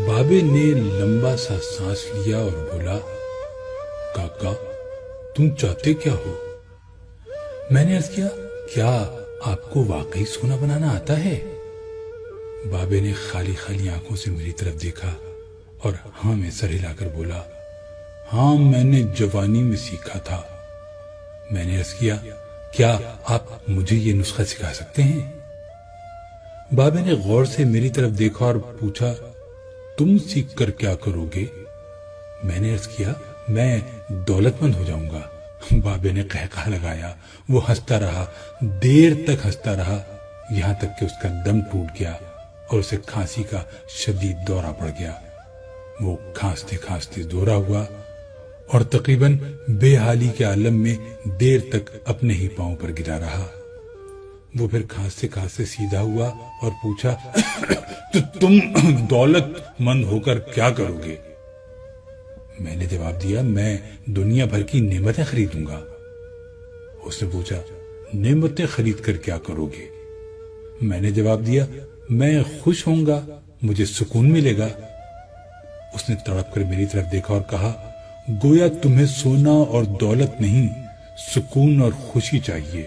بابے نے لمبا سا سانس لیا اور بولا، کاکا تم چاہتے کیا ہو؟ میں نے عرض کیا، کیا آپ کو واقعی سونا بنانا آتا ہے؟ بابے نے خالی خالی آنکھوں سے میری طرف دیکھا اور ہاں میں سر ہلا کر بولا، ہاں میں نے جوانی میں سیکھا تھا۔ میں نے عرض کیا، کیا آپ مجھے یہ نسخہ سکھا سکتے ہیں؟ بابے نے غور سے میری طرف دیکھا اور پوچھا، تم سیکھ کر کیا کرو گے؟ میں نے عرض کیا، میں دولت مند ہو جاؤں گا۔ بابے نے قہقہ لگایا، وہ ہنستا رہا، دیر تک ہنستا رہا، یہاں تک کہ اس کا دم ٹوٹ گیا اور اسے کھانسی کا شدید دورہ پڑ گیا۔ وہ کھانستے کھانستے دورہ ہوا اور تقریباً بے حالی کے عالم میں دیر تک اپنے ہی پاؤں پر گرا رہا۔ وہ پھر کھانستے کھانستے سیدھا ہوا اور پوچھا، تو تم دولت مند ہو کر کیا کرو گے؟ میں نے جواب دیا، میں دنیا بھر کی نعمتیں خریدوں گا۔ اس نے پوچھا، نعمتیں خرید کر کیا کرو گے؟ میں نے جواب دیا، میں خوش ہوں گا، مجھے سکون ملے گا۔ اس نے تڑپ کر میری طرف دیکھا اور کہا، گویا تمہیں سونا اور دولت نہیں، سکون اور خوشی چاہیے۔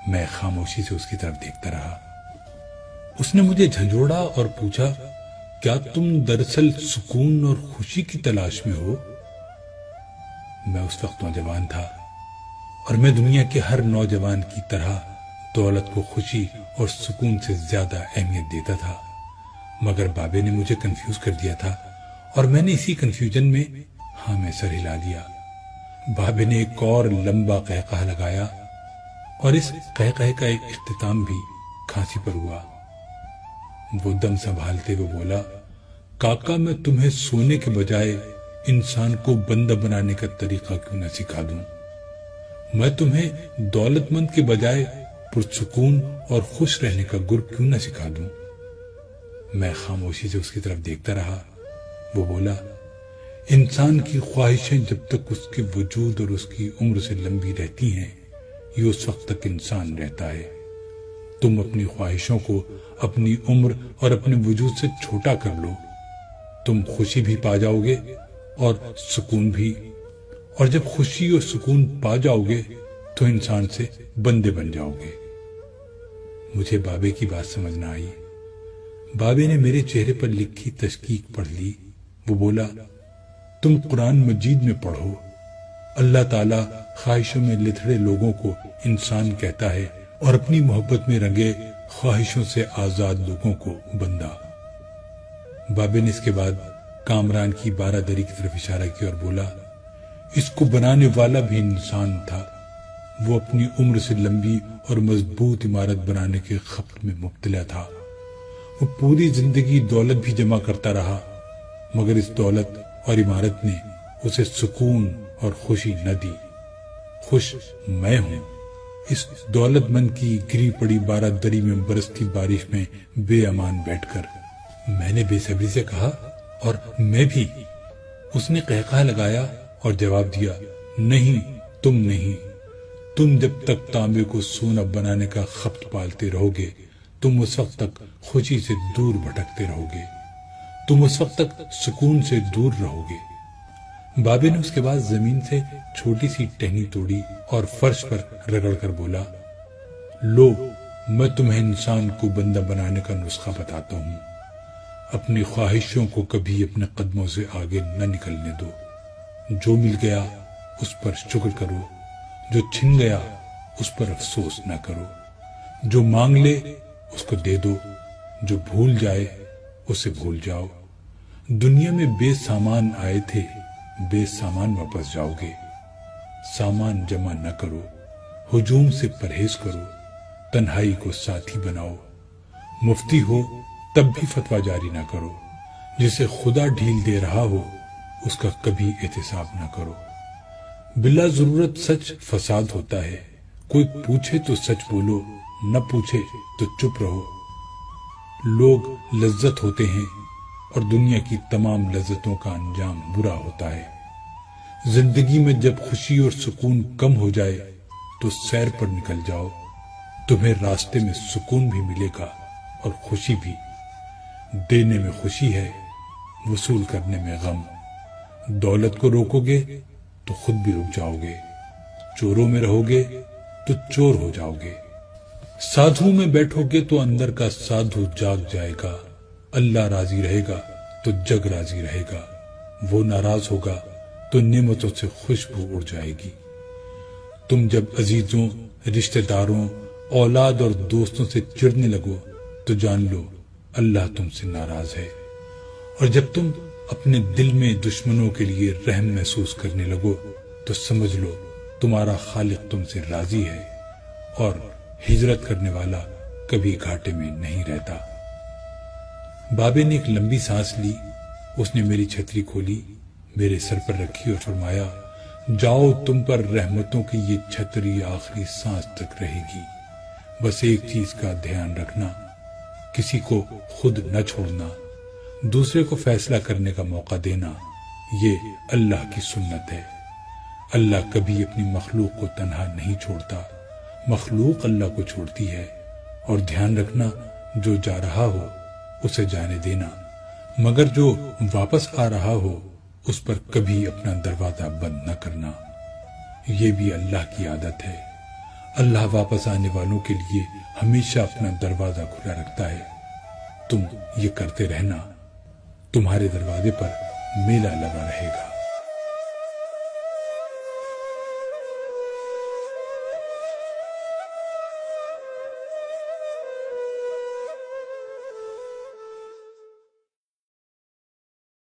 میں خاموشی سے اس کی طرف دیکھتا رہا۔ اس نے مجھے جھنجھوڑا اور پوچھا، کیا تم دراصل سکون اور خوشی کی تلاش میں ہو؟ میں اس وقت نوجوان تھا اور میں دنیا کے ہر نوجوان کی طرح دولت کو خوشی اور سکون سے زیادہ اہمیت دیتا تھا، مگر بابے نے مجھے کنفیوز کر دیا تھا اور میں نے اسی کنفیوژن میں ہاں میں سر ہلا دیا۔ بابے نے ایک اور لمبا قہقہ لگایا اور اس قہقہ کا ایک اختتام بھی کھانسی پر ہوا۔ وہ دم سنبھالتے ہوئے بولا، کاکا میں تمہیں سونے کے بجائے انسان کو بندہ بنانے کا طریقہ کیوں نہ سکھا دوں؟ میں تمہیں دولت مند کے بجائے پرسکون اور خوش رہنے کا گر کیوں نہ سکھا دوں؟ میں خاموشی سے اس کی طرف دیکھتا رہا۔ وہ بولا، انسان کی خواہشیں جب تک اس کے وجود اور اس کی عمر سے لمبی رہتی ہیں، یہ اس وقت تک انسان رہتا ہے۔ تم اپنی خواہشوں کو اپنی عمر اور اپنے وجود سے چھوٹا کر لو، تم خوشی بھی پا جاؤ گے اور سکون بھی، اور جب خوشی اور سکون پا جاؤ گے تو انسان سے بندے بن جاؤ گے۔ مجھے بابے کی بات سمجھ نہ آئی۔ بابے نے میرے چہرے پر لکھی تشکیق پڑھ لی۔ وہ بولا، تم قرآن مجید میں پڑھو، اللہ تعالیٰ خواہشوں میں لتھڑے لوگوں کو انسان کہتا ہے اور اپنی محبت میں رنگے خواہشوں سے آزاد لوگوں کو بندہ۔ بابے نے اس کے بعد کامران کی بارہ دری کی طرف اشارہ کیا اور بولا، اس کو بنانے والا بھی انسان تھا، وہ اپنی عمر سے لمبی اور مضبوط عمارت بنانے کے خبت میں مبتلا تھا۔ وہ پوری زندگی دولت بھی جمع کرتا رہا، مگر اس دولت اور عمارت نے اسے سکون اور خوشی نہ دی۔ خوش میں ہوں اس دولت مند کی گری پڑی بارہ دری میں برستی بارش میں بے امان بیٹھ کر۔ میں نے بے صبری سے کہا، اور میں بھی۔ اس نے قہقہ لگایا اور جواب دیا، نہیں تم نہیں، تم جب تک تانبے کو سونا بنانے کا خبت پالتے رہو گے، تم اس وقت تک خوشی سے دور بھٹکتے رہو گے، تم اس وقت تک سکون سے دور رہو گے۔ بابے نے اس کے بعد زمین سے چھوٹی سی ٹہنی توڑی اور فرش پر رگڑ کر بولا، لو میں تمہیں انسان کو بندہ بنانے کا نسخہ بتاتا ہوں۔ اپنی خواہشوں کو کبھی اپنے قدموں سے آگے نہ نکلنے دو۔ جو مل گیا اس پر شکر کرو، جو چھن گیا اس پر افسوس نہ کرو، جو مانگ لے اس کو دے دو، جو بھول جائے اسے بھول جاؤ۔ دنیا میں بے سامان آئے تھے، بے سامان واپس جاؤ گے۔ سامان جمع نہ کرو، ہجوم سے پرہیز کرو، تنہائی کو ساتھی بناؤ۔ مفتی ہو تب بھی فتویٰ جاری نہ کرو، جسے خدا ڈھیل دے رہا ہو اس کا کبھی احتساب نہ کرو۔ بلا ضرورت سچ فساد ہوتا ہے، کوئی پوچھے تو سچ بولو، نہ پوچھے تو چپ رہو۔ لوگ لذت ہوتے ہیں اور دنیا کی تمام لذتوں کا انجام برا ہوتا ہے۔ زندگی میں جب خوشی اور سکون کم ہو جائے تو سیر پر نکل جاؤ، تمہیں راستے میں سکون بھی ملے گا اور خوشی بھی۔ دینے میں خوشی ہے، وصول کرنے میں غم۔ دولت کو روکو گے تو خود بھی رک جاؤ گے، چوروں میں رہو گے تو چور ہو جاؤ گے۔ سادھو میں بیٹھو گے تو اندر کا سادھو جاگ جائے گا۔ اللہ راضی رہے گا تو جگ راضی رہے گا، وہ ناراض ہوگا تو نعمتوں سے خوشبو اڑ جائے گی۔ تم جب عزیزوں، رشتہ داروں، اولاد اور دوستوں سے چڑھنے لگو تو جان لو اللہ تم سے ناراض ہے، اور جب تم اپنے دل میں دشمنوں کے لیے رحم محسوس کرنے لگو تو سمجھ لو تمہارا خالق تم سے راضی ہے، اور ہجرت کرنے والا کبھی گھاٹے میں نہیں رہتا۔ بابے نے ایک لمبی سانس لی، اس نے میری چھتری کھولی، میرے سر پر رکھی اور فرمایا، جاؤ، تم پر رحمتوں کی یہ چھتری آخری سانس تک رہے گی۔ بس ایک چیز کا دھیان رکھنا، کسی کو خود نہ چھوڑنا، دوسرے کو فیصلہ کرنے کا موقع دینا، یہ اللہ کی سنت ہے۔ اللہ کبھی اپنی مخلوق کو تنہا نہیں چھوڑتا، مخلوق اللہ کو چھوڑتی ہے۔ اور دھیان رکھنا، جو جا رہا ہو اسے جانے دینا، مگر جو واپس آ رہا ہو اس پر کبھی اپنا دروازہ بند نہ کرنا، یہ بھی اللہ کی عادت ہے۔ اللہ واپس آنے والوں کے لیے ہمیشہ اپنا دروازہ کھلا رکھتا ہے۔ تم یہ کرتے رہنا، تمہارے دروازے پر میلہ لگا رہے گا۔